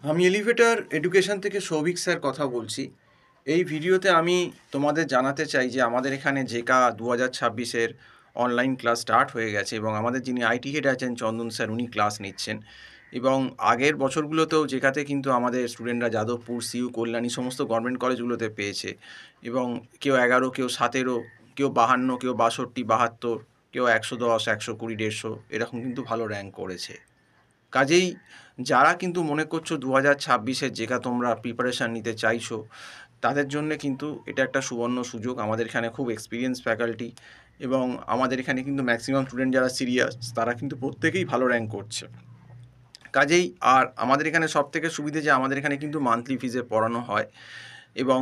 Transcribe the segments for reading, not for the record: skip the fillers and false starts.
আমি elevator education থেকে Souvik sir কথা বলছি। এই ভিডিওতে আমি তোমাদের জানাতে চাই যে আমাদের এখানে জেকা 2026-এর অনলাইন ক্লাস স্টার্ট হয়ে গেছে এবং আমাদের যিনি আইটি হেড আছেন চন্দন স্যার, উনি ক্লাস নিচ্ছেন। এবং আগের বছরগুলোতেও জেকাতে কিন্তু আমাদের স্টুডেন্টরা যাদবপুর, সিইউ, কল্যাণী সমস্ত গভর্নমেন্ট কলেজগুলোতে পেয়েছে এবং কেউ 11, কেউ 17, কেউ 52, কেউ 62, 72, কেউ 110, 120, 150 এরকম কিন্তু ভালো র্যাঙ্ক করেছে। কাজেই যারা কিন্তু মনে করছো 2026-এর জেকা তোমরা প্রিপারেশান নিতে চাইছো, তাদের জন্যে কিন্তু এটা একটা সুবর্ণ সুযোগ। আমাদের এখানে খুব এক্সপিরিয়েন্স ফ্যাকাল্টি এবং আমাদের এখানে কিন্তু ম্যাক্সিমাম স্টুডেন্ট যারা সিরিয়াস তারা কিন্তু প্রত্যেকেই ভালো র্যাঙ্ক করছে। কাজেই আর আমাদের এখানে সবথেকে সুবিধে যে আমাদের এখানে কিন্তু মান্থলি ফিজে পড়ানো হয় এবং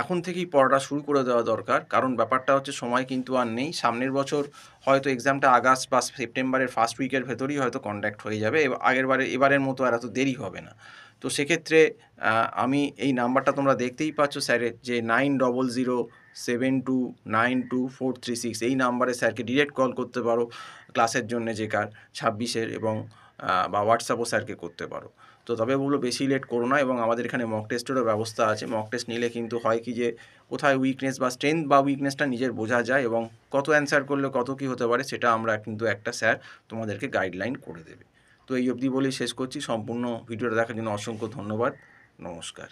এখন থেকেই পড়াটা শুরু করে দেওয়া দরকার। কারণ ব্যাপারটা হচ্ছে সময় কিন্তু আর নেই। সামনের বছর হয়তো এক্সামটা আগস্ট বা সেপ্টেম্বরের ফার্স্ট উইকের ভেতরেই হয়তো কন্ডাক্ট হয়ে যাবে। এবারের মতো আর এত দেরি হবে না। তো সেক্ষেত্রে আমি এই নাম্বারটা তোমরা দেখতেই পাচ্ছ স্যারের, যে 9007292436 এই নাম্বারে স্যারকে ডিরেক্ট কল করতে পারো ক্লাসের জন্যে জেকার 26-এর, এবং বা হোয়াটসঅ্যাপও স্যারকে করতে পারো। তো তবে বলবো বেশি লেট করো না, এবং আমাদের এখানে মক টেস্টেরও ব্যবস্থা আছে। মক টেস্ট নিলে কিন্তু হয় কি যে কোথায় উইকনেস বা স্ট্রেংথ বা উইকনেসটা নিজের বোঝা যায় এবং কত অ্যান্সার করলে কত কী হতে পারে সেটা আমরা কিন্তু একটা স্যার তোমাদেরকে গাইডলাইন করে দেবে। তো এই অবধি বলেই শেষ করছি। সম্পূর্ণ ভিডিওটা দেখার জন্য অসংখ্য ধন্যবাদ। নমস্কার।